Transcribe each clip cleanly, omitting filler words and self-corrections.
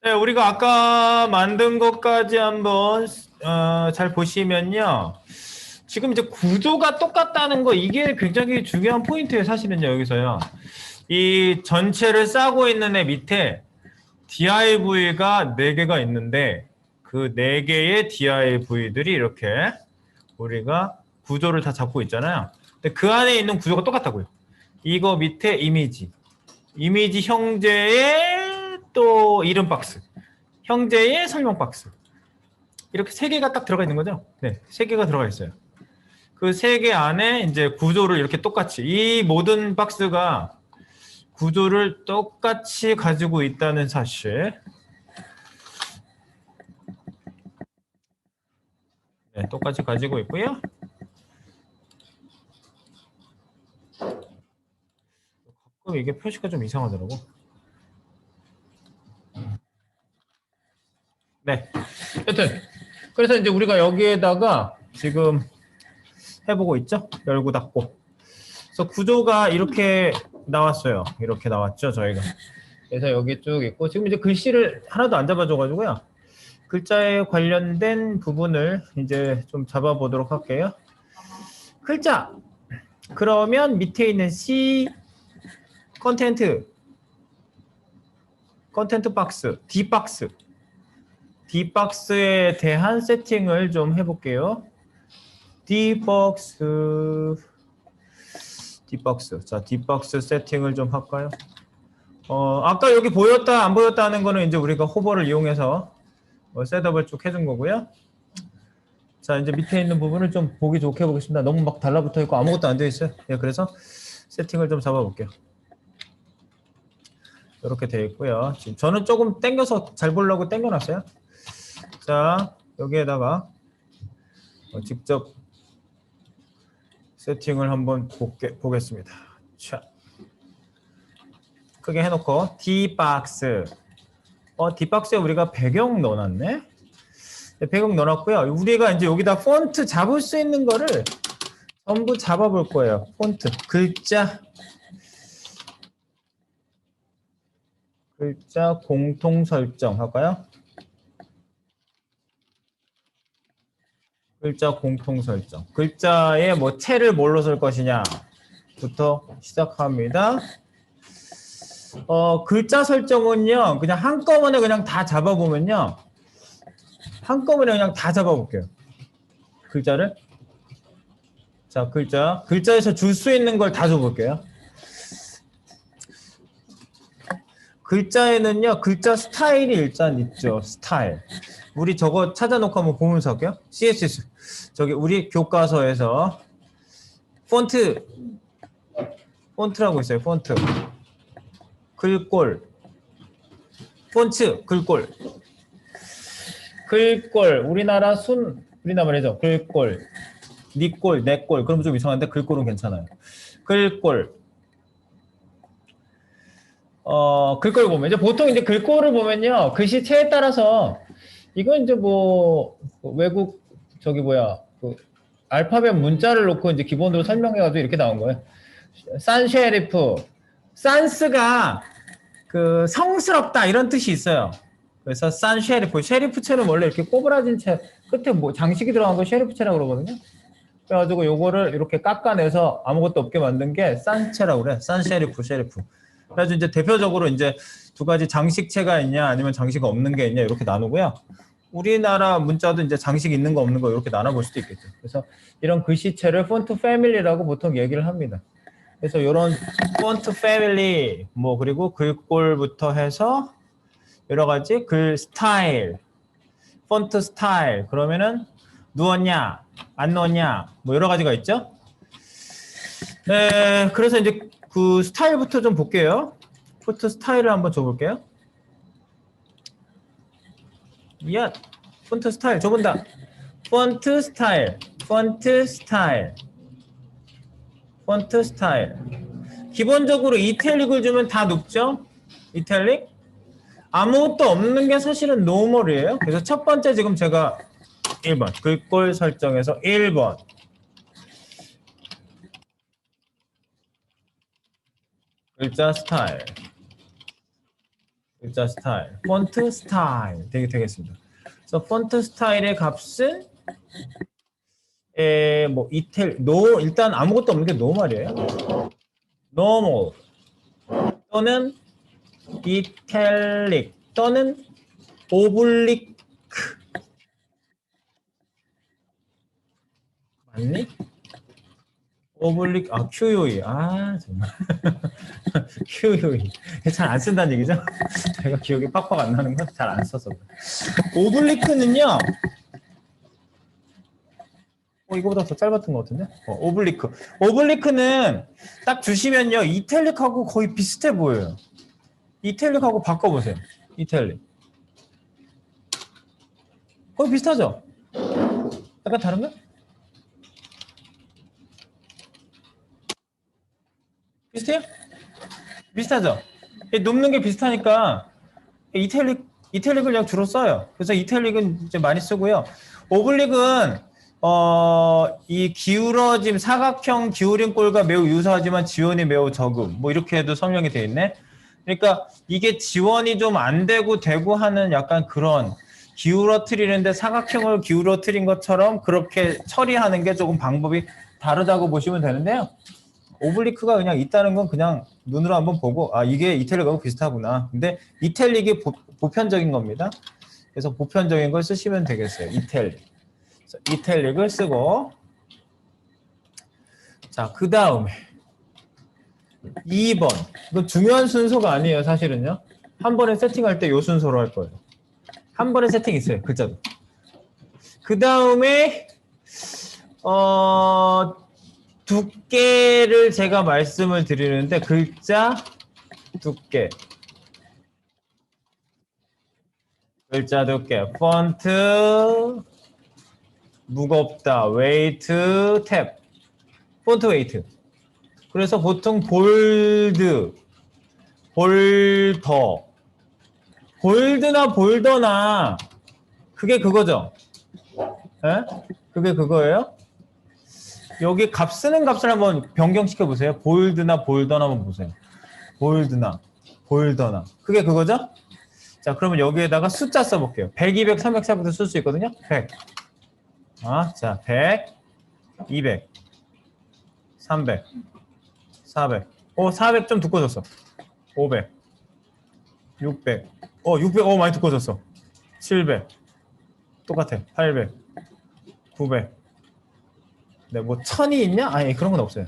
네, 우리가 아까 만든 것까지 한번 잘 보시면요. 지금 이제 구조가 똑같다는 거 이게 굉장히 중요한 포인트예요. 사실은요. 여기서요. 이 전체를 싸고 있는 애 밑에 DIV가 4개가 있는데 그 4개의 DIV들이 이렇게 우리가 구조를 다 잡고 있잖아요. 근데 그 안에 있는 구조가 똑같다고요. 이거 밑에 이미지 형제의 또 이름 박스, 형제의 설명 박스. 이렇게 3개가 딱 들어가 있는 거죠. 네, 3개가 들어가 있어요. 그 3개 안에 이제 구조를 이렇게 똑같이 이 모든 박스가 구조를 똑같이 가지고 있다는 사실. 네, 똑같이 가지고 있고요. 가끔 이게 표시가 좀 이상하더라고. 네. 여튼 그래서 이제 우리가 여기에다가 지금 해보고 있죠. 열고 닫고. 그래서 구조가 이렇게 나왔어요. 이렇게 나왔죠, 저희가. 그래서 여기 쭉 있고 지금 이제 글씨를 하나도 안 잡아줘가지고요. 글자에 관련된 부분을 이제 좀 잡아보도록 할게요. 글자. 그러면 밑에 있는 C 컨텐트 박스, D 박스. D 박스에 대한 세팅을 좀 해볼게요. D 박스. 자, D 박스 세팅을 좀 할까요? 아까 여기 보였다 안 보였다 하는 거는 이제 우리가 호버를 이용해서 셋업을 쭉 해준 거고요. 자, 이제 밑에 있는 부분을 좀 보기 좋게 해보겠습니다. 너무 막 달라붙어 있고 아무것도 안 되어 있어요. 예, 그래서 세팅을 좀 잡아볼게요. 이렇게 되어 있고요. 지금 저는 조금 당겨서 잘 보려고 당겨놨어요. 자, 여기에다가 직접 세팅을 한번 보겠습니다. 자, 크게 해놓고 D박스. D박스에 우리가 배경 넣어놨네. 네, 배경 넣어놨고요. 우리가 이제 여기다 폰트 잡을 수 있는 거를 전부 잡아볼 거예요. 폰트, 글자 공통 설정 할까요? 글자 공통 설정. 글자에 뭐 채를 뭘로 쓸 것이냐부터 시작합니다. 글자 설정은요, 그냥 한꺼번에 그냥 다 잡아보면요. 한꺼번에 그냥 다 잡아볼게요. 글자를. 자, 글자에서 줄 수 있는 걸 다 줘볼게요. 글자에는요, 글자 스타일이 일단 있죠. 스타일. 우리 저거 찾아놓고 한번 보면서 할게요. CSS. 저기 우리 교과서에서 폰트라고 있어요. 폰트. 글꼴. 폰트, 글꼴. 우리나라 말이죠. 글꼴. 니꼴, 내꼴. 그럼 좀 이상한데 글꼴은 괜찮아요. 글꼴. 글꼴 보면 이제 보통 이제 글꼴을 보면요. 글씨체에 따라서 이건 이제 뭐 외국 그 알파벳 문자를 놓고 이제 기본으로 설명해가지고 이렇게 나온 거예요. 산쉐리프, 산스가 그 성스럽다 이런 뜻이 있어요. 그래서 쉐리프체는 원래 이렇게 꼬부라진 채 끝에 뭐 장식이 들어간 거 쉐리프체라고 그러거든요. 그래가지고 요거를 이렇게 깎아내서 아무것도 없게 만든 게 산체라고 그래. 쉐리프. 그래서 이제 대표적으로 이제 두 가지 장식체가 있냐 아니면 장식 없는 게 있냐 이렇게 나누고요. 우리나라 문자도 이제 장식 있는 거 없는 거 이렇게 나눠볼 수도 있겠죠. 그래서 이런 글씨체를 폰트 패밀리라고 보통 얘기를 합니다. 그래서 이런 폰트 패밀리 뭐 그리고 글꼴부터 해서 여러 가지 글 스타일, 폰트 스타일 그러면은 누웠냐 안 누웠냐 뭐 여러 가지가 있죠. 네, 그래서 이제 그 스타일부터 좀 볼게요. 폰트 스타일을 한번 줘볼게요. 야, 폰트 스타일 줘본다. 폰트 스타일. 기본적으로 이탈릭을 주면 다 높죠? 이탈릭? 아무것도 없는 게 사실은 노멀이에요. 그래서 첫 번째 지금 제가 1번. 글꼴 설정에서 1번. 글자 스타일. 글자 스타일, 폰트 스타일 되겠습니다. 그래서 폰트 스타일의 값은 뭐 일단 아무것도 없는 게 노멀이에요. normal 또는 이탈릭 또는 오블릭 맞니? 오블릭 QUE 정말 QUE 잘 안 쓴다는 얘기죠? 제가 기억이 팍팍 안 나는 건 잘 안 써서 오블리크는요 이거보다 더 짧았던 것 같은데 오블리크는 딱 주시면요 이탈릭하고 거의 비슷해 보여요. 이탈릭하고 바꿔보세요. 이탈릭 거의 비슷하죠? 약간 다른가? 비슷해요? 비슷하죠? 눕는 게 비슷하니까 이탈릭을 그냥 주로 써요. 그래서 이탈릭은 이제 많이 쓰고요. 오블릭은 이 기울어짐 사각형 기울인 꼴과 매우 유사하지만 지원이 매우 적음. 뭐 이렇게도 설명이 되어 있네. 그러니까 이게 지원이 좀 안 되고 되고 하는 약간 그런 기울어뜨리는데 사각형을 기울어뜨린 것처럼 그렇게 처리하는 게 조금 방법이 다르다고 보시면 되는데요. 오블리크가 그냥 있다는 건 그냥 눈으로 한번 보고 이게 이탈릭하고 비슷하구나. 근데 이탈릭이 보편적인 겁니다. 그래서 보편적인 걸 쓰시면 되겠어요. 이탈릭을 쓰고 자, 그 다음에 2번 이거 중요한 순서가 아니에요. 사실은요. 한 번에 세팅할 때 이 순서로 할 거예요. 한 번에 세팅 있어요. 글자도. 그 다음에 두께를 제가 말씀을 드리는데 글자 두께 폰트 무겁다 웨이트 탭 폰트 웨이트 그래서 보통 볼드나 볼더나 그게 그거죠. 에? 그게 그거예요. 여기 값 쓰는 값을 한번 변경시켜 보세요. 볼드나 볼더나 한번 보세요. 볼드나 볼더나 그게 그거죠? 자, 그러면 여기에다가 숫자 써볼게요. 100, 200, 300, 400도 쓸 수 있거든요. 100. 자, 100, 200, 300, 400. 400 좀 두꺼워졌어. 500, 600. 600, 많이 두꺼워졌어. 700. 똑같아. 800, 900. 네, 뭐 1000이 있냐? 아니, 그런 건 없어요.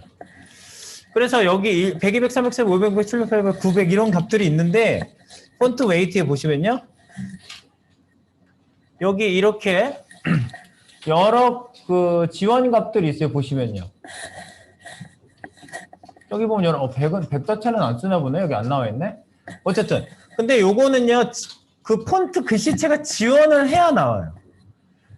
그래서 여기 100, 200, 300, 400, 500, 600, 700, 800, 900 이런 값들이 있는데 폰트 웨이트에 보시면요. 여기 이렇게 여러 그 지원 값들이 있어요. 보시면요. 여기 보면 100 자체는 안 쓰나 보네. 여기 안 나와 있네. 어쨌든 근데 요거는요. 그 폰트 글씨체가 지원을 해야 나와요.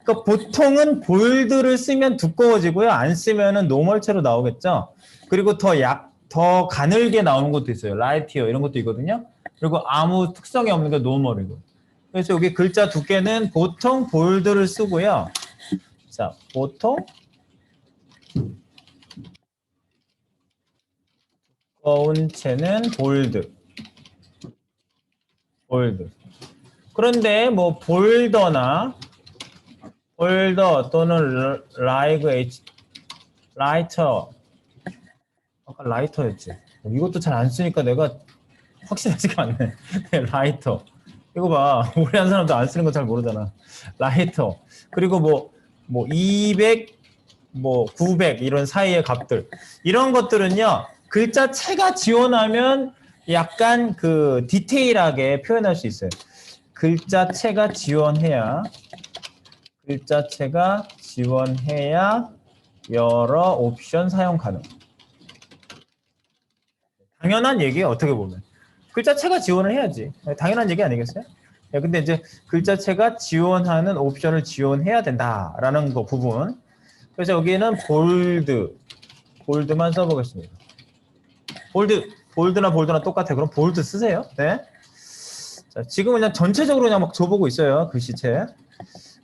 그러니까 보통은 볼드를 쓰면 두꺼워지고요. 안 쓰면은 노멀체로 나오겠죠. 그리고 더 가늘게 나오는 것도 있어요. 라이티어 이런 것도 있거든요. 그리고 아무 특성이 없는 게 노멀이고. 그래서 여기 글자 두께는 보통 볼드를 쓰고요. 자, 보통 두꺼운 채는 볼드. 그런데 뭐 볼더 또는 라이터 아까 라이터였지. 이것도 잘 안 쓰니까 내가 확실하지가 않네. 라이터. 이거 봐. 오래 한 사람도 안 쓰는 거 잘 모르잖아. 라이터. 그리고 뭐 200, 900 이런 사이의 값들. 이런 것들은요. 글자체가 지원하면 약간 그 디테일하게 표현할 수 있어요. 글자체가 지원해야 여러 옵션 사용 가능. 당연한 얘기예요. 어떻게 보면. 글자체가 지원을 해야지. 당연한 얘기 아니겠어요? 근데 이제 글자체가 지원하는 옵션을 지원해야 된다라는 거 부분. 그래서 여기는 볼드만 써보겠습니다. 볼드나 똑같아요. 그럼 볼드 쓰세요. 네. 자, 지금 그냥 전체적으로 그냥 막 줘보고 있어요. 글씨체.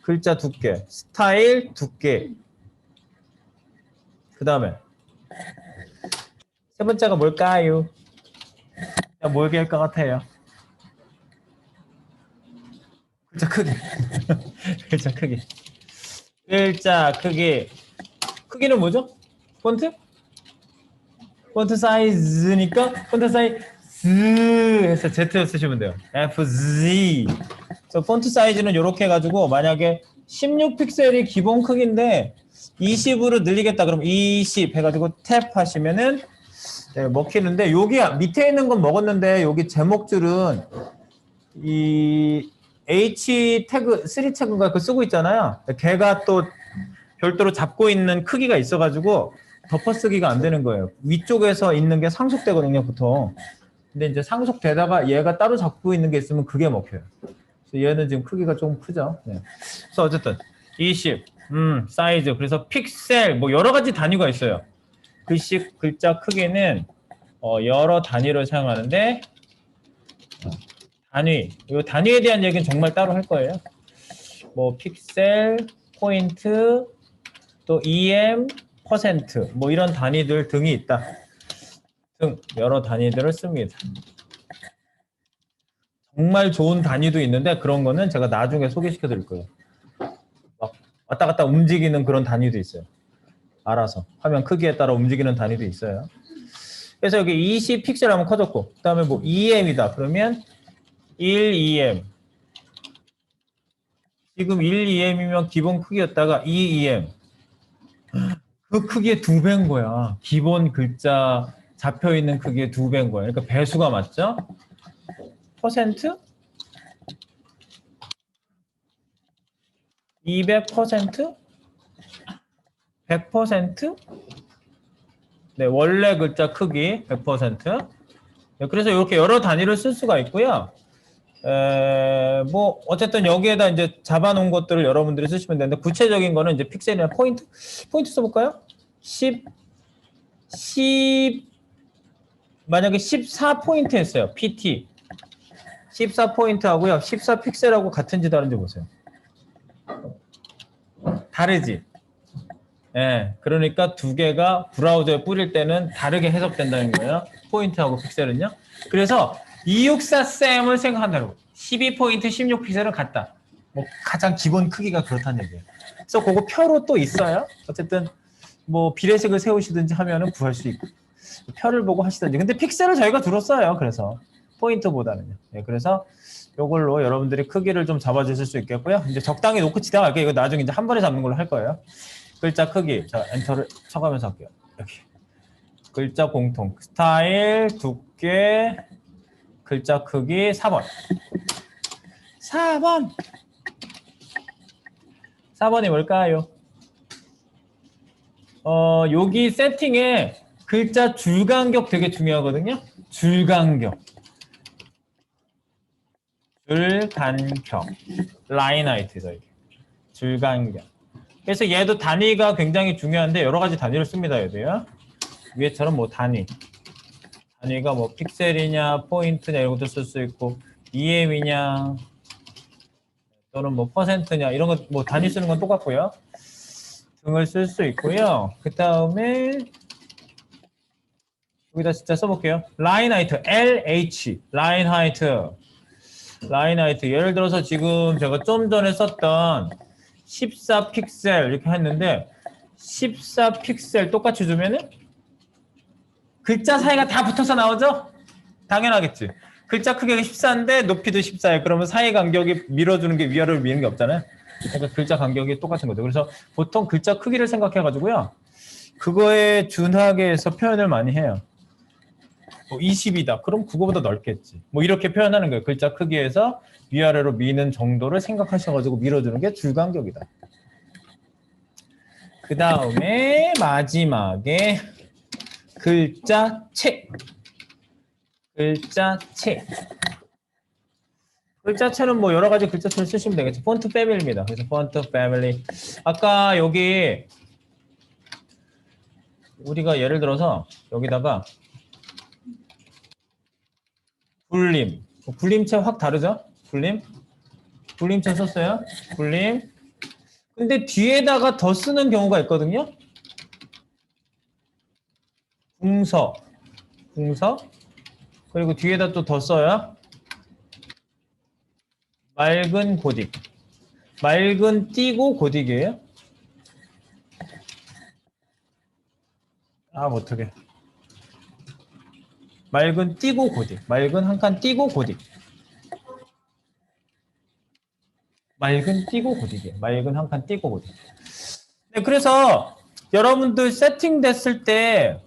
글자 두께, 스타일 두께. 그 다음에 세 번째가 뭘까요? 뭘게 할 것 같아요? 글자 크기. 글자 크기. 글자 크기. 크기는 뭐죠? 폰트? 폰트 사이즈니까 폰트 사이즈 해서 Z 쓰시면 돼요. FZ. 그래서 폰트 사이즈는 이렇게 해가지고 만약에 16픽셀이 기본 크기인데 20으로 늘리겠다 그럼 20 해가지고 탭 하시면은 네, 먹히는데 여기 밑에 있는 건 먹었는데 여기 제목줄은 이 H 태그 3 태그인가 그 쓰고 있잖아요. 걔가 또 별도로 잡고 있는 크기가 있어가지고 덮어쓰기가 안 되는 거예요. 위쪽에서 있는 게 상속되거든요, 보통. 근데 이제 상속되다가 얘가 따로 잡고 있는 게 있으면 그게 먹혀요. 그래서 얘는 지금 크기가 좀 크죠. 네. 그래서 어쨌든 20, 사이즈. 그래서 픽셀, 뭐 여러 가지 단위가 있어요. 글씨, 글자 크기는 여러 단위를 사용하는데 단위, 이 단위에 대한 얘기는 정말 따로 할 거예요. 뭐 픽셀, 포인트, 또 EM, 퍼센트, 뭐 이런 단위들 등이 있다. 등 여러 단위들을 씁니다. 정말 좋은 단위도 있는데 그런 거는 제가 나중에 소개시켜 드릴 거예요. 막 왔다 갔다 움직이는 그런 단위도 있어요. 알아서 화면 크기에 따라 움직이는 단위도 있어요. 그래서 여기 20 픽셀 하면 커졌고 그 다음에 뭐 EM이다 그러면 1 EM. 지금 1 EM이면 기본 크기였다가 2 EM. 그 크기의 2배인 거야. 기본 글자 잡혀있는 크기의 2배인 거야. 그러니까 배수가 맞죠? 퍼센트? 200%? 100%? 네, 원래 글자 크기 100%. 네, 그래서 이렇게 여러 단위를 쓸 수가 있고요. 뭐 어쨌든 여기에다 이제 잡아놓은 것들을 여러분들이 쓰시면 되는데 구체적인 거는 이제 픽셀이나 포인트 써볼까요? 10 만약에 14포인트 했어요. PT 14포인트 하고요. 14픽셀하고 같은지 다른지 보세요. 다르지? 예, 그러니까 두 개가 브라우저에 뿌릴 때는 다르게 해석된다는 거예요. 포인트하고 픽셀은요. 그래서 264셈을 생각한다고. 12포인트, 16픽셀은 같다. 뭐 가장 기본 크기가 그렇다는 얘기예요. 그래서 그거 표로 또 있어요. 어쨌든 뭐 비례식을 세우시든지 하면은 구할 수 있고 표를 보고 하시든지. 근데 픽셀을 저희가 들었어요. 그래서 포인트보다는요. 네, 그래서 이걸로 여러분들이 크기를 좀 잡아주실 수 있겠고요. 이제 적당히 놓고 지나갈게요. 이거 나중에 이제 한 번에 잡는 걸로 할 거예요. 글자 크기. 자, 엔터를 쳐가면서 할게요. 이렇게. 글자 공통. 스타일, 두께, 글자 크기 4번. 4번. 4번이 뭘까요? 여기 세팅에 글자 줄 간격 되게 중요하거든요. 줄 간격. 줄 간격. 라인 하이트죠, 이게. 줄 간격. 그래서 얘도 단위가 굉장히 중요한데 여러 가지 단위를 씁니다, 얘도요. 위에처럼 뭐 단위가 뭐 픽셀이냐, 포인트냐 이런 것도 쓸 수 있고 EM이냐 또는 뭐 퍼센트냐 이런 것 뭐 단위 쓰는 건 똑같고요. 등을 쓸 수 있고요. 그 다음에 여기다 진짜 써볼게요. 라인 하이트, LH, 라인 하이트. 라인 하이트. 예를 들어서 지금 제가 좀 전에 썼던 14픽셀 이렇게 했는데 14픽셀 똑같이 주면은 글자 사이가 다 붙어서 나오죠? 당연하겠지. 글자 크기가 14인데 높이도 14예요. 그러면 사이 간격이 밀어주는 게 위아래로 미는 게 없잖아요. 그러니까 글자 간격이 똑같은 거죠. 그래서 보통 글자 크기를 생각해가지고요. 그거에 준하게 해서 표현을 많이 해요. 뭐 20이다. 그럼 그거보다 넓겠지. 뭐 이렇게 표현하는 거예요. 글자 크기에서 위아래로 미는 정도를 생각하셔가지고 밀어주는 게 줄간격이다. 그 다음에 마지막에 글자체. 글자체. 글자체는 뭐 여러 가지 글자체를 쓰시면 되겠죠. 폰트 패밀리입니다. 그래서 폰트 패밀리. 아까 여기 우리가 예를 들어서 여기다가 굴림. 굴림체 확 다르죠? 굴림체 썼어요. 굴림. 근데 뒤에다가 더 쓰는 경우가 있거든요. 궁서. 그리고 뒤에다 또 더 써요. 맑은 고딕. 맑은 띄고 고딕이에요? 아, 못하게. 맑은 띄고 고딕. 맑은 한 칸 띄고 고딕. 맑은 띄고 고딕이에요. 맑은 한 칸 띄고 고딕. 네, 그래서 여러분들 세팅됐을 때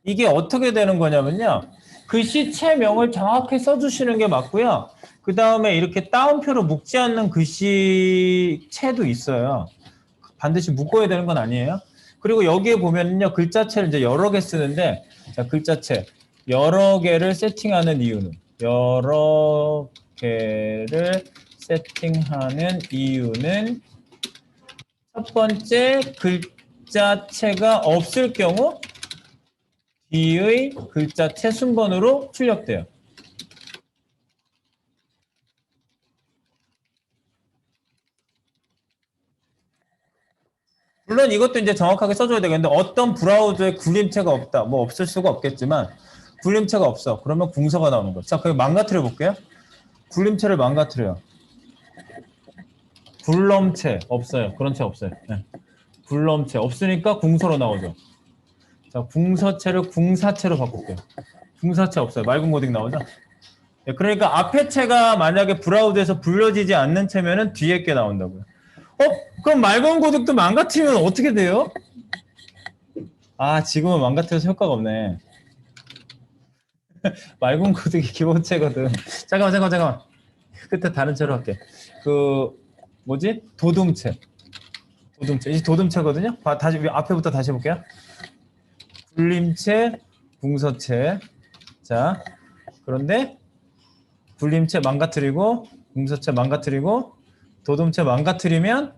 이게 어떻게 되는 거냐면요. 글씨체명을 정확히 써주시는 게 맞고요. 그 다음에 이렇게 따옴표로 묶지 않는 글씨체도 있어요. 반드시 묶어야 되는 건 아니에요. 그리고 여기에 보면요. 글자체를 이제 여러 개 쓰는데, 자, 글자체. 여러 개를 세팅하는 이유는, 여러 개를 세팅하는 이유는 첫 번째 글자체가 없을 경우 뒤의 글자체 순번으로 출력돼요. 물론 이것도 이제 정확하게 써줘야 되겠는데 어떤 브라우저에 굴림체가 없다. 뭐 없을 수가 없겠지만 굴림체가 없어. 그러면 궁서가 나오는 거죠. 자, 그럼 망가뜨려 볼게요. 굴림체를 망가뜨려요. 굴럼체 없어요. 그런 체 없어요. 네. 굴럼체 없으니까 궁서로 나오죠. 자, 궁서체를 궁사체로 바꿀게요. 궁사체 없어요. 맑은 고딕 나오죠? 네, 그러니까 앞에 체가 만약에 브라우저에서 불려지지 않는 체면은 뒤에 게 나온다고요. 그럼 맑은 고딕도 망가뜨리면 어떻게 돼요? 아, 지금은 망가뜨려서 효과가 없네. 맑은 고딕이 기본체거든. 잠깐만. 끝에 다른 체로 할게. 뭐지? 도둠체. 이제 도둠체거든요? 다시, 앞에부터 다시 해볼게요. 굴림체, 궁서체. 자, 그런데 굴림체 망가뜨리고, 궁서체 망가뜨리고, 도둠체 망가뜨리면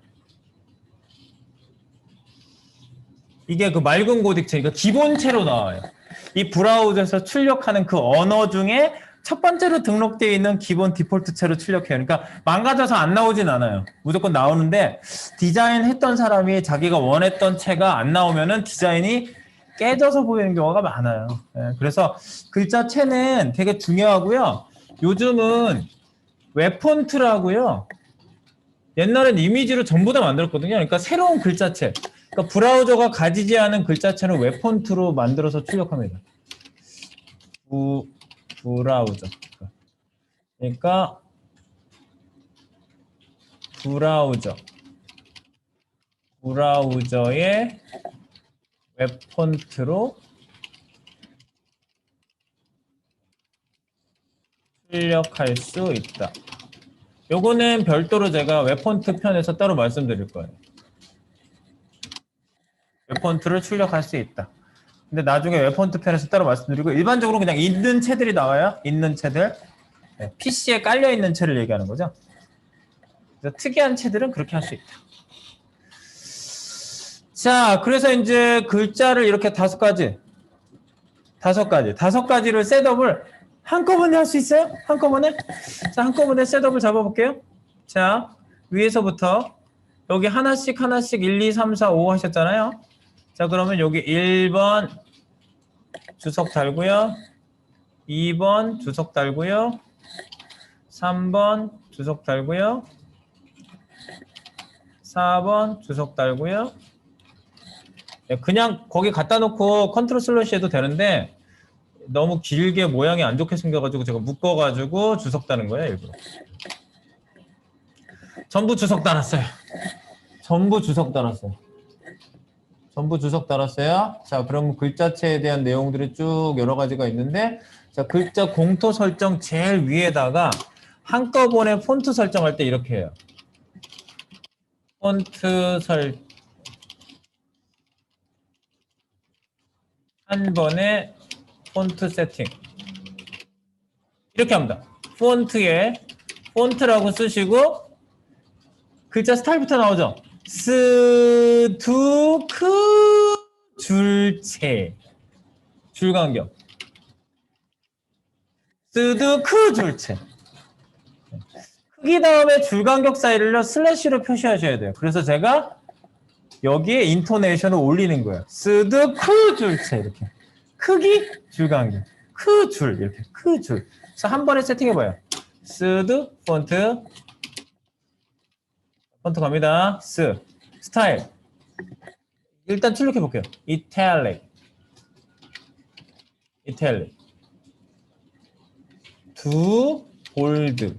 이게 그 맑은 고딕체, 그러니까 기본체로 나와요. 이 브라우저에서 출력하는 그 언어 중에 첫 번째로 등록되어 있는 기본 디폴트체로 출력해요. 그러니까 망가져서 안 나오진 않아요. 무조건 나오는데 디자인했던 사람이 자기가 원했던 체가 안 나오면은 디자인이 깨져서 보이는 경우가 많아요. 네, 그래서 글자체는 되게 중요하고요. 요즘은 웹폰트라고요. 옛날엔 이미지로 전부 다 만들었거든요. 그러니까 새로운 글자체. 그러니까 브라우저가 가지지 않은 글자체는 웹폰트로 만들어서 출력합니다. 브라우저. 그러니까 브라우저의 웹폰트로 출력할 수 있다. 요거는 별도로 제가 웹폰트 편에서 따로 말씀드릴 거예요. 웹폰트를 출력할 수 있다. 근데 나중에 웹폰트 편에서 따로 말씀드리고 일반적으로 그냥 있는 체들이 나와요. 있는 체들. 네, PC에 깔려있는 체를 얘기하는 거죠. 그래서 특이한 체들은 그렇게 할 수 있다. 자, 그래서 이제 글자를 이렇게 다섯 가지를 셋업을 한꺼번에 할 수 있어요? 한꺼번에? 자, 한꺼번에 셋업을 잡아볼게요. 자, 위에서부터 여기 하나씩 1, 2, 3, 4, 5 하셨잖아요. 자, 그러면 여기 1번 주석 달고요. 2번 주석 달고요. 3번 주석 달고요. 4번 주석 달고요. 그냥 거기 갖다 놓고 컨트롤 슬래시 해도 되는데 너무 길게 모양이 안 좋게 생겨가지고 제가 묶어가지고 주석 다는 거예요, 일부러. 전부 주석 달았어요. 전부 주석 달았어요. 자, 그럼 글자체에 대한 내용들이 쭉 여러 가지가 있는데, 자, 글자 공토 설정 제일 위에다가 한꺼번에 폰트 설정할 때 이렇게 해요. 폰트 한 번에 폰트 세팅. 이렇게 합니다. 폰트라고 쓰시고, 글자 스타일부터 나오죠? 스두크 줄체. 줄간격. 스두크 줄체. 크기 다음에 줄간격 사이를 슬래시로 표시하셔야 돼요. 그래서 제가 여기에 인토네이션을 올리는 거예요. 스두크 줄체. 이렇게. 크기, 줄간격. 크줄. 이렇게. 크줄. 그래서 한 번에 세팅해봐요. 쓰드 폰트 갑니다. 스타일 일단 출력해 볼게요. 이탈릭 두 볼드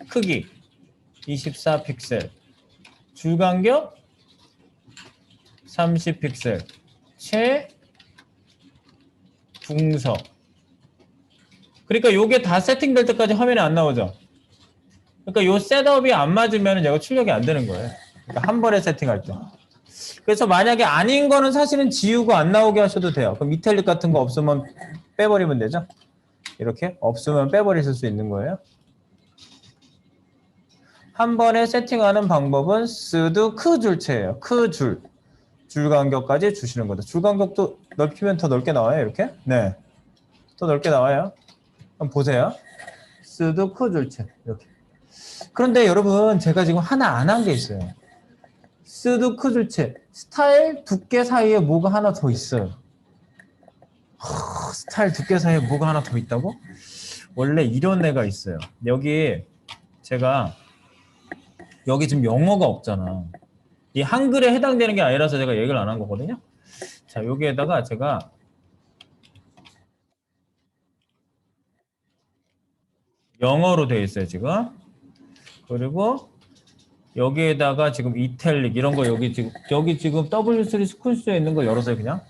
크기 24 픽셀 줄 간격 30 픽셀 최중석. 그러니까 요게 다 세팅될 때까지 화면에 안 나오죠. 그러니까 요 셋업이 안 맞으면 얘가 출력이 안 되는 거예요. 그러니까 한 번에 세팅할 때. 그래서 만약에 아닌 거는 사실은 지우고 안 나오게 하셔도 돼요. 그럼 이탈릭 같은 거 없으면 빼버리면 되죠. 이렇게 없으면 빼버리실 수 있는 거예요. 한 번에 세팅하는 방법은 쓰드 크 줄체예요. 줄 간격까지 주시는 거다. 줄 간격도 넓히면 더 넓게 나와요. 이렇게. 네, 더 넓게 나와요. 한번 보세요. 쓰드 크 줄체 이렇게. 그런데 여러분 제가 지금 하나 안 한 게 있어요. 쓰드 크 줄체 스타일 두께 사이에 뭐가 하나 더 있어요. 스타일 두께 사이에 뭐가 하나 더 있다고? 원래 이런 애가 있어요. 여기 제가 여기 지금 영어가 없잖아. 이 한글에 해당되는 게 아니라서 제가 얘기를 안 한 거거든요. 자, 여기에다가 제가 영어로 되어 있어요, 지금. 그리고 여기에다가 지금 이탈릭 이런 거 여기 지금 W3 스쿨스에 있는 거 열어서요, 그냥.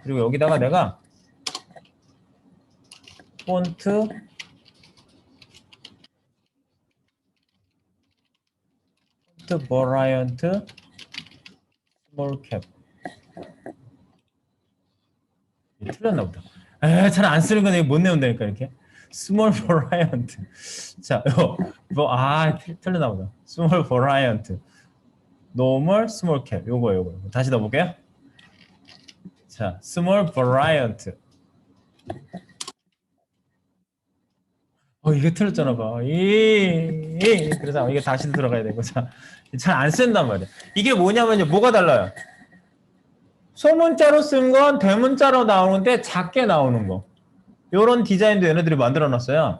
그리고 여기다가 내가 폰트 버라이언트 스몰 캡 틀렸나 보다. 잘 안 쓰는 건 못 내온다니까 이렇게. 스몰 버라이언트. 자, 틀렸나 보다. 스몰 버라이언트. 노멀 스몰 캡. 요거. 다시 넣어볼게요. 자, 스몰 버라이언트. 이게 틀렸잖아 봐. 그래서 이게 다시 들어가야 되고. 자, 잘 안 쓴단 말이야. 이게 뭐냐면요. 뭐가 달라요? 소문자로 쓴 건 대문자로 나오는데 작게 나오는 거. 요런 디자인도 얘네들이 만들어 놨어요.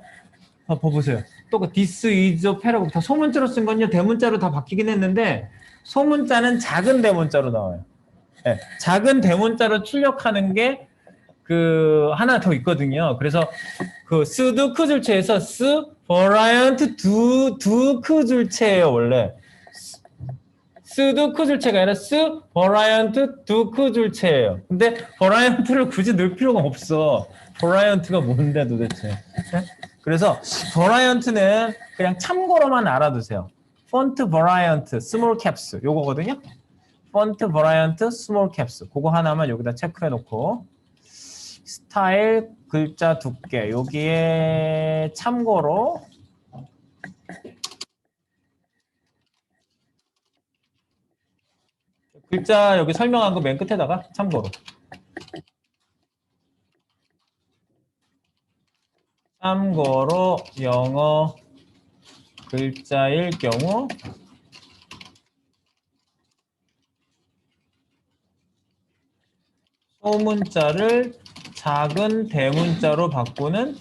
봐보세요. 또 this is a paragraph. 다 소문자로 쓴 건요. 대문자로 다 바뀌긴 했는데 소문자는 작은 대문자로 나와요. 네, 작은 대문자로 출력하는 게 하나 더 있거든요. 그래서 쓰드 크 줄체에서 버라이언트 두 크 줄체예요, 원래. 쓰드 크 줄체가 아니라 버라이언트 두 크 줄체예요. 근데 버라이언트를 굳이 넣을 필요가 없어. 버라이언트가 뭔데 도대체. 네? 그래서 버라이언트는 그냥 참고로만 알아두세요. 폰트 버라이언트 스몰 캡스 요거거든요. 폰트 버라이언트 스몰 캡스 그거 하나만 여기다 체크해 놓고 스타일 글자 두께 여기에 참고로 글자 여기 설명한 거 맨 끝에다가 참고로 영어 글자일 경우 소문자를 작은 대문자로 바꾸는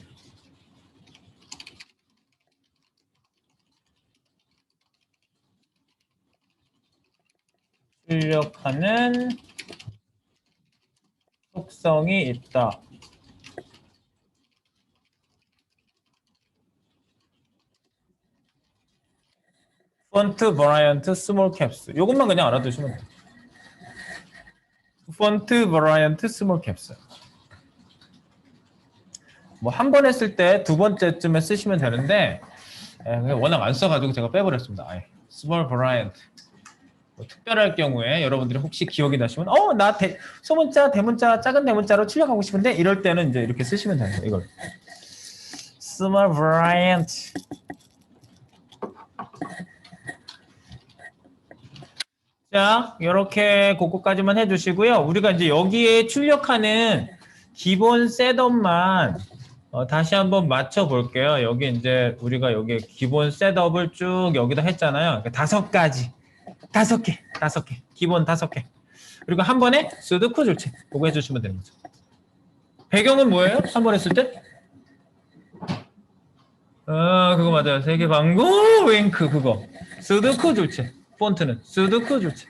출력하는 속성이 있다. 폰트 버라이언트 스몰 캡스 이것만 그냥 알아두시면 돼요. 폰트 버라이언트 스몰 캡스 뭐 한 번 했을 때 두 번째쯤에 쓰시면 되는데 워낙 안 써가지고 제가 빼버렸습니다. 스몰 버라이언트 뭐 특별할 경우에 여러분들이 혹시 기억이 나시면 나 소문자 대문자 작은 대문자로 출력하고 싶은데 이럴 때는 이제 이렇게 쓰시면 돼요. 이걸 스몰 버라이언트 자, 이렇게 그거까지만 해주시고요. 우리가 이제 여기에 출력하는 기본 셋업만 다시 한번 맞춰 볼게요. 여기 이제 우리가 여기 기본 셋업을 쭉 여기다 했잖아요. 그러니까 5개. 기본 5개. 그리고 한 번에 쓰드 크 줄체. 그거 해주시면 되는 거죠. 배경은 뭐예요? 한 번 했을 때? 그거 맞아요. 세계 방구 윙크 그거. 수도쿠 줄체. 폰트는 수도쿠 줄체.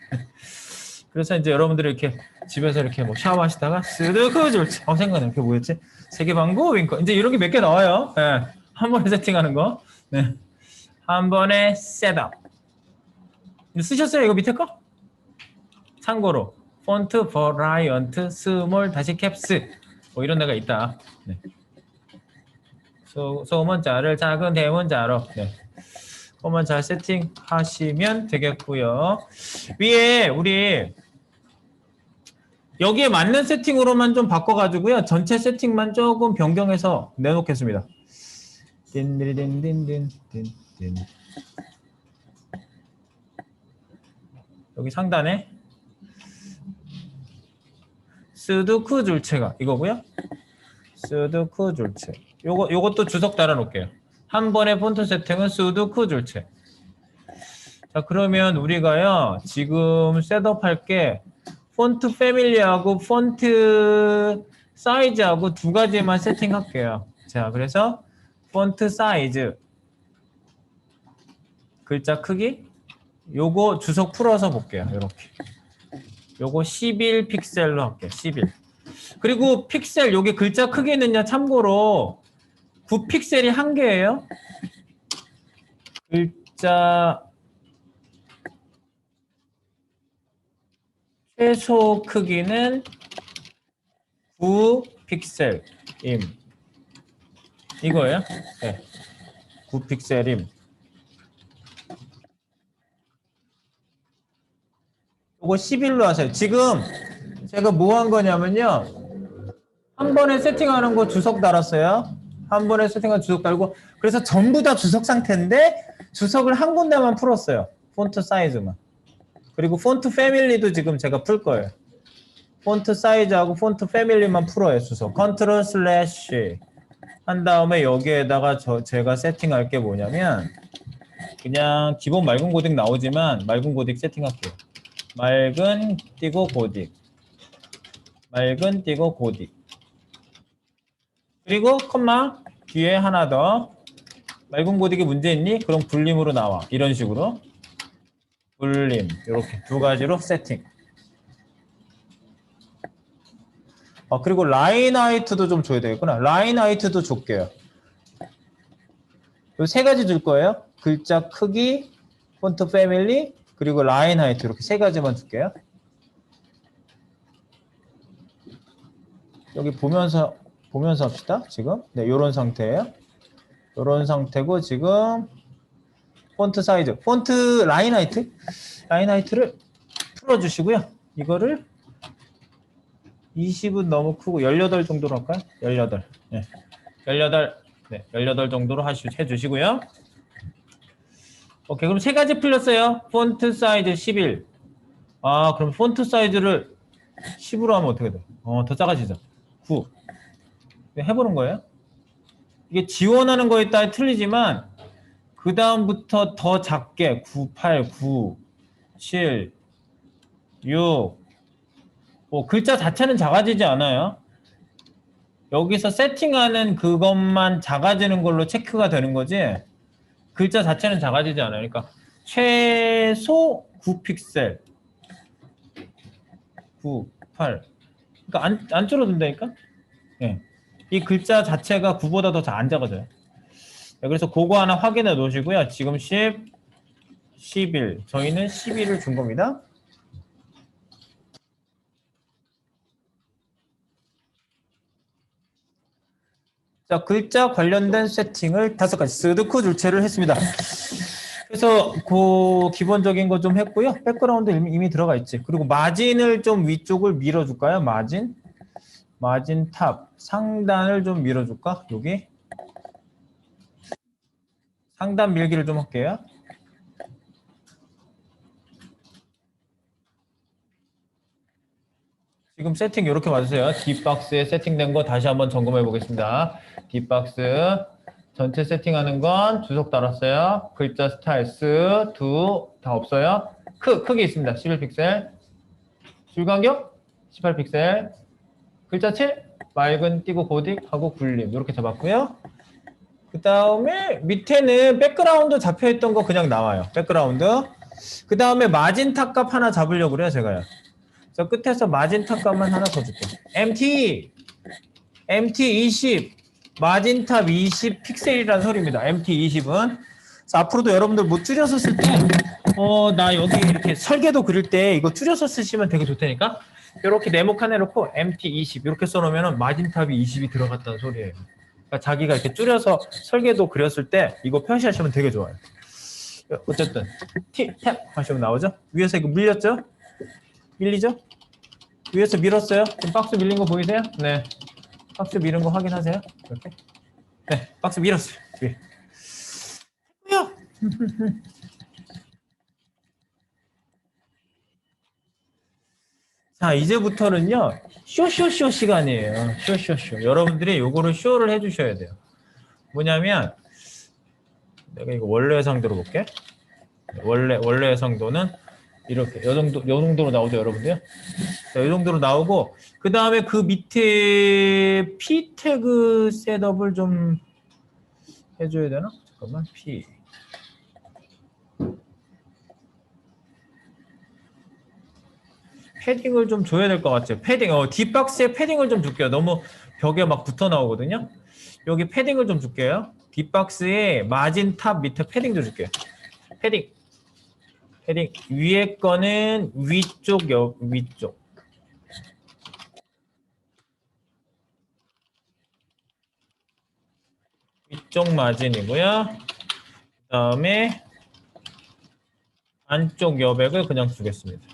그래서 이제 여러분들이 이렇게 집에서 이렇게 뭐 샤워하시다가 수도쿠 줄체. 생각나요. 그게 뭐였지? 세계 방구 윙크. 이제 이런 게 몇 개 나와요. 예. 한 번에 세팅하는 거. 네. 한 번에 셋업. 쓰셨어요? 이거 밑에 거? 참고로 폰트 버라이언트 스몰 다시 캡스 뭐 이런 데가 있다. 네. 소문자를 작은 대문자로 네. 그것만 잘 세팅하시면 되겠고요. 위에 우리 여기에 맞는 세팅으로만 좀 바꿔가지고요. 전체 세팅만 조금 변경해서 내놓겠습니다. 딘딘딘딘딘딘 여기 상단에 수두쿠 줄체가 이거고요. 수두쿠 줄체. 요것도 주석 달아 놓을게요. 한 번의 폰트 세팅은 수두쿠 줄체. 자, 그러면 우리가요, 지금 셋업할 게 폰트 패밀리하고 폰트 사이즈하고 두 가지만 세팅할게요. 자, 그래서 폰트 사이즈, 글자 크기, 요거 주석 풀어서 볼게요. 이렇게. 요거 11 픽셀로 할게요. 11. 그리고 픽셀, 요게 글자 크기는요, 참고로 9 픽셀이 한 개예요. 글자 최소 크기는 9 픽셀임. 이거예요? 네. 9 픽셀임. 이거 11로 하세요. 지금 제가 뭐 한 거냐면요. 한 번에 세팅하는 거 주석 달았어요. 한 번에 세팅한 주석 달고 그래서 전부 다 주석 상태인데 주석을 한 군데만 풀었어요. 폰트 사이즈만. 그리고 폰트 패밀리도 지금 제가 풀 거예요. 폰트 사이즈하고 폰트 패밀리만 풀어요. 주석. 컨트롤 슬래시 한 다음에 여기에다가 제가 세팅할 게 뭐냐면 그냥 기본 맑은 고딕 나오지만 맑은 고딕 세팅할게요. 맑은 띄고 고딕. 맑은 띄고 고딕. 그리고 컴마 뒤에 하나 더. 맑은 고딕이 문제 있니? 그럼 불림으로 나와. 이런 식으로. 불림. 이렇게 두 가지로 세팅. 그리고 라인 하이트도 좀 줘야 되겠구나. 라인 하이트도 줄게요. 이 세 가지 줄 거예요. 글자 크기, 폰트 패밀리, 그리고 라인 하이트 이렇게 세 가지만 줄게요. 여기 보면서 합시다. 지금 네, 요런 상태예요. 요런 상태고 지금 폰트 사이즈, 폰트 라인 하이트를 풀어주시고요. 이거를 20은 너무 크고 18 정도로 할까요? 18. 네. 18. 네, 18 정도로 해주시고요. 오케이, 그럼 세 가지 풀렸어요. 폰트 사이즈 11. 그럼 폰트 사이즈를 10으로 하면 어떻게 돼? 더 작아지죠? 9. 해보는 거예요. 이게 지원하는 거에 따라 틀리지만 그 다음부터 더 작게 9, 8, 9, 7, 6. 글자 자체는 작아지지 않아요. 여기서 세팅하는 그것만 작아지는 걸로 체크가 되는 거지 글자 자체는 작아지지 않아요. 그러니까 최소 9픽셀 9, 8 그러니까 안 줄어든다니까? 네. 이 글자 자체가 9보다 더 안 작아져요. 네, 그래서 그거 하나 확인해 놓으시고요. 지금 10, 11 저희는 12를 준 겁니다. 자, 글자 관련된 세팅을 5가지 스두쿠 줄체를 했습니다. 그래서 그 기본적인 거 좀 했고요. 백그라운드 이미 들어가 있지. 그리고 마진을 좀 위쪽을 밀어줄까요? 마진 탑 상단을 좀 밀어줄까? 여기 상단 밀기를 좀 할게요. 지금 세팅 이렇게 맞으세요. 뒷박스에 세팅된 거 다시 한번 점검해 보겠습니다. 뒷박스 전체 세팅하는 건 주석 달았어요. 글자 스타일 다 없어요. 크기 있습니다. 11픽셀. 줄간격 18픽셀. 글자체 맑은 띄고 고딕 하고 굴림 이렇게 잡았고요. 그 다음에 밑에는 백그라운드 잡혀있던 거 그냥 나와요. 백그라운드. 그 다음에 마진타 값 하나 잡으려고 그래요, 제가요. 저 끝에서 마진타 값만 하나 더 줄게요. MT 20, 마진탑 20 픽셀이라는 소리입니다. MT 20은. 앞으로도 여러분들 뭐 줄여서 쓸 때, 나 여기 이렇게 설계도 그릴 때 이거 줄여서 쓰시면 되게 좋다니까? 이렇게 네모칸 해놓고 MT 20 이렇게 써놓으면 마진탑이 20이 들어갔다는 소리예요. 그러니까 자기가 이렇게 줄여서 설계도 그렸을 때 이거 표시하시면 되게 좋아요. 어쨌든 탭 하시면 나오죠? 위에서 이거 밀렸죠? 밀리죠? 위에서 밀었어요? 지금 박스 밀린 거 보이세요? 네. 박스 밀은 거 확인하세요. 이렇게. 네, 박스 밀었어요. 위에. 자, 이제부터는요, 쇼쇼쇼 시간이에요. 쇼쇼쇼. 여러분들이 요거를 쇼를 해주셔야 돼요. 뭐냐면, 내가 이거 원래 해상도로 볼게. 원래 해상도는 이렇게, 요 정도로 나오죠, 여러분들? 자, 이 정도로 나오고, 그 다음에 그 밑에 P 태그 셋업을 좀 해줘야 되나? 잠깐만, P. 패딩을 좀 줘야 될 것 같죠. 패딩, 뒷박스에 패딩을 좀 줄게요. 너무 벽에 막 붙어 나오거든요. 여기 패딩을 좀 줄게요. 뒷박스에 마진 탑 밑에 패딩 좀 줄게요. 패딩. 위에 거는 위쪽, 위쪽. 위쪽 마진이고요. 그 다음에 안쪽 여백을 그냥 주겠습니다.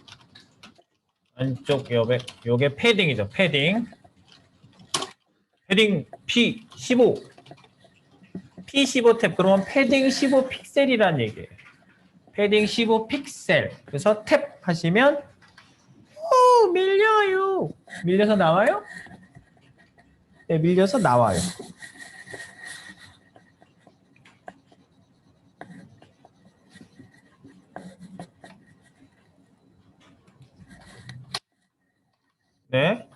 안쪽 여백, 요게 패딩이죠. 패딩 P15 탭. 그러면 패딩 15 픽셀이란 얘기예요. 패딩 15 픽셀. 그래서 탭 하시면 밀려요. 밀려서 나와요? 네, 밀려서 나와요. 네.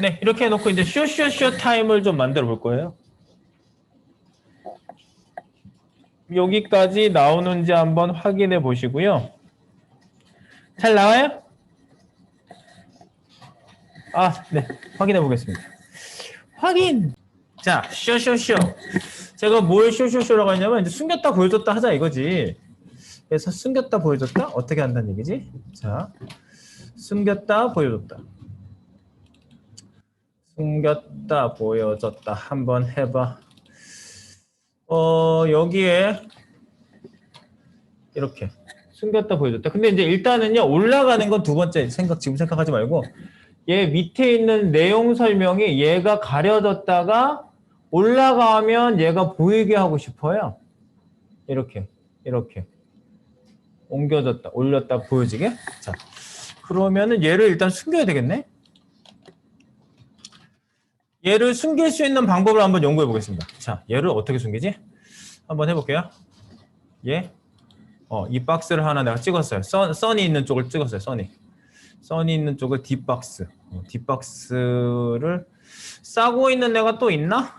네, 이렇게 해놓고 이제 쇼쇼쇼 타임을 좀 만들어 볼 거예요. 여기까지 나오는지 한번 확인해 보시고요. 잘 나와요? 아, 네. 확인해 보겠습니다. 확인! 자, 쇼쇼쇼. 제가 뭘 쇼쇼쇼라고 했냐면 이제 숨겼다 보여줬다 하자 이거지. 그래서 숨겼다 보여줬다 어떻게 한다는 얘기지? 자, 숨겼다 보여줬다. 숨겼다 보여줬다 한번 해봐. 여기에 이렇게 숨겼다 보여줬다. 근데 이제 일단은요 올라가는 건 두 번째 지금 생각하지 말고 얘 밑에 있는 내용 설명이 얘가 가려졌다가 올라가면 얘가 보이게 하고 싶어요. 이렇게 옮겨졌다 올렸다 보여지게. 자, 그러면은 얘를 일단 숨겨야 되겠네. 얘를 숨길 수 있는 방법을 한번 연구해 보겠습니다. 자, 얘를 어떻게 숨기지? 한번 해볼게요. 얘, 이 박스를 하나 내가 찍었어요. 선이 있는 쪽을 찍었어요. 선이 있는 쪽을 뒷박스. 뒷박스를 싸고 있는 애가 또 있나?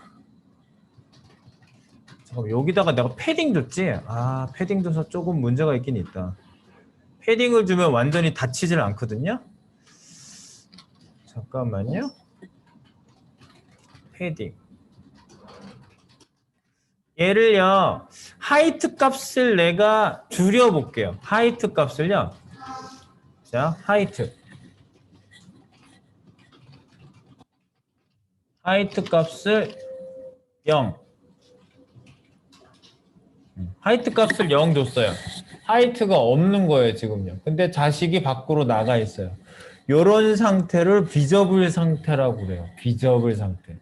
잠깐만, 여기다가 내가 패딩 줬지? 아, 패딩 줘서 조금 문제가 있긴 있다. 패딩을 주면 완전히 닫히질 않거든요. 잠깐만요. 패딩. 얘를요, 하이트 값을 내가 줄여볼게요. 하이트 값을요. 자, 하이트 값을 0. 하이트 값을 0 줬어요. 하이트가 없는 거예요, 지금요. 근데 자식이 밖으로 나가 있어요. 요런 상태를 비저블 상태라고 그래요. 비저블 상태.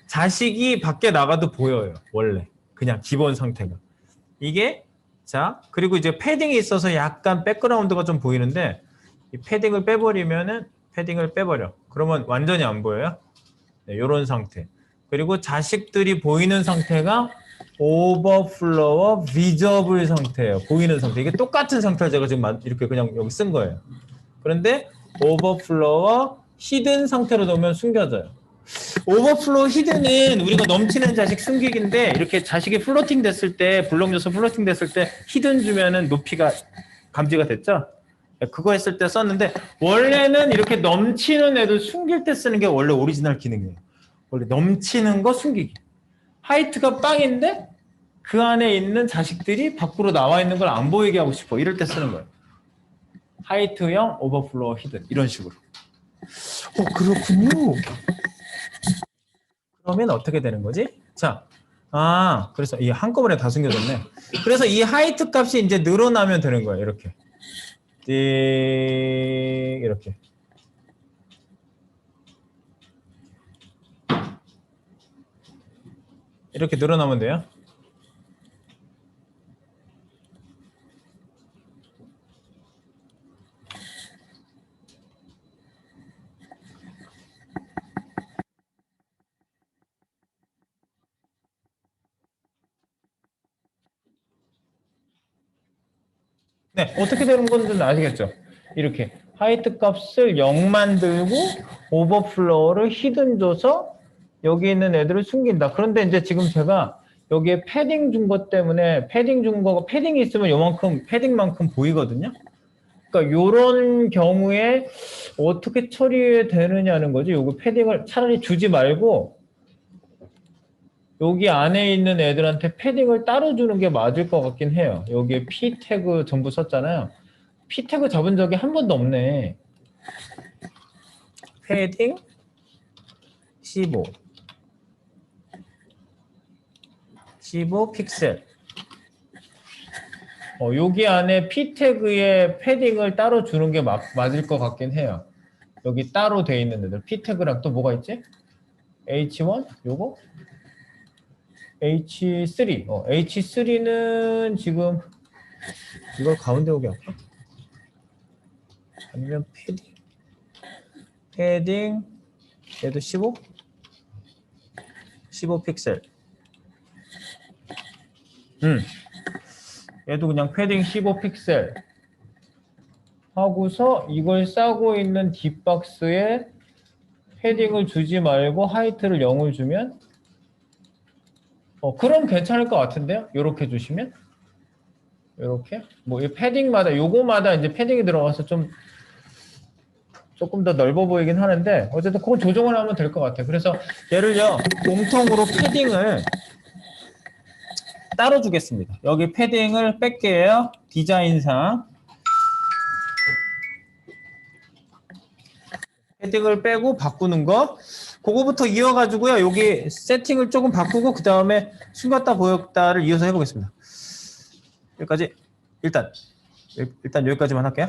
자식이 밖에 나가도 보여요. 원래. 그냥 기본 상태가. 이게 자, 그리고 이제 패딩이 있어서 약간 백그라운드가 좀 보이는데 이 패딩을 빼버리면은 패딩을 빼버려. 그러면 완전히 안 보여요. 네, 요런 상태. 그리고 자식들이 보이는 상태가 오버플로어 비저블 상태예요. 보이는 상태. 이게 똑같은 상태를 제가 지금 이렇게 그냥 여기 쓴 거예요. 그런데 오버플로어 히든 상태로 놓으면 숨겨져요. 오버플로우 히든은 우리가 넘치는 자식 숨기기인데 이렇게 자식이 플로팅 됐을 때 블록 줘서 플로팅 됐을 때 히든 주면은 높이가 감지가 됐죠? 그거 했을 때 썼는데 원래는 이렇게 넘치는 애들 숨길 때 쓰는 게 원래 오리지널 기능이에요. 원래 넘치는 거 숨기기. 하이트가 빵인데 그 안에 있는 자식들이 밖으로 나와 있는 걸 안 보이게 하고 싶어. 이럴 때 쓰는 거예요. 하이트형 오버플로우 히든 이런 식으로. 그렇군요. 그러면 어떻게 되는 거지? 자, 그래서 이 한꺼번에 다 숨겨졌네. 그래서 이 하이트 값이 이제 늘어나면 되는 거예요. 이렇게. 이렇게. 이렇게 늘어나면 돼요. 네, 어떻게 되는 건지는 아시겠죠? 이렇게 하이트 값을 0 만들고 오버플로우를 히든 줘서 여기 있는 애들을 숨긴다. 그런데 이제 지금 제가 여기에 패딩 준 것 때문에 패딩 준 거가 패딩이 있으면 요만큼 패딩만큼 보이거든요. 그러니까 요런 경우에 어떻게 처리되느냐는 거죠. 요거 패딩을 차라리 주지 말고 여기 안에 있는 애들한테 패딩을 따로 주는 게 맞을 것 같긴 해요. 여기에 P 태그 전부 썼잖아요. P 태그 잡은 적이 한 번도 없네. 패딩 15 픽셀. 여기 안에 P 태그에 패딩을 따로 주는 게 맞을 것 같긴 해요. 여기 따로 돼 있는 애들. P 태그랑 또 뭐가 있지? H1 요거? H3. H3는 지금 이걸 가운데 오게 할까? 아니면 패딩 얘도 15 픽셀. 얘도 그냥 패딩 15 픽셀 하고서 이걸 싸고 있는 뒷박스에 패딩을 주지 말고 하이트를 0을 주면 그럼 괜찮을 것 같은데요? 요렇게 주시면 요렇게 뭐 이 패딩마다 요거마다 이제 패딩이 들어가서 조금 더 넓어 보이긴 하는데 어쨌든 그건 조정을 하면 될 것 같아요. 그래서 얘를요 공통으로 패딩을 따로 주겠습니다. 여기 패딩을 뺄게요. 디자인상 패딩을 빼고 바꾸는 거 그거부터 이어가지고요. 여기 세팅을 조금 바꾸고 그 다음에 숨겼다 보였다를 이어서 해보겠습니다. 여기까지 일단 여기까지만 할게요.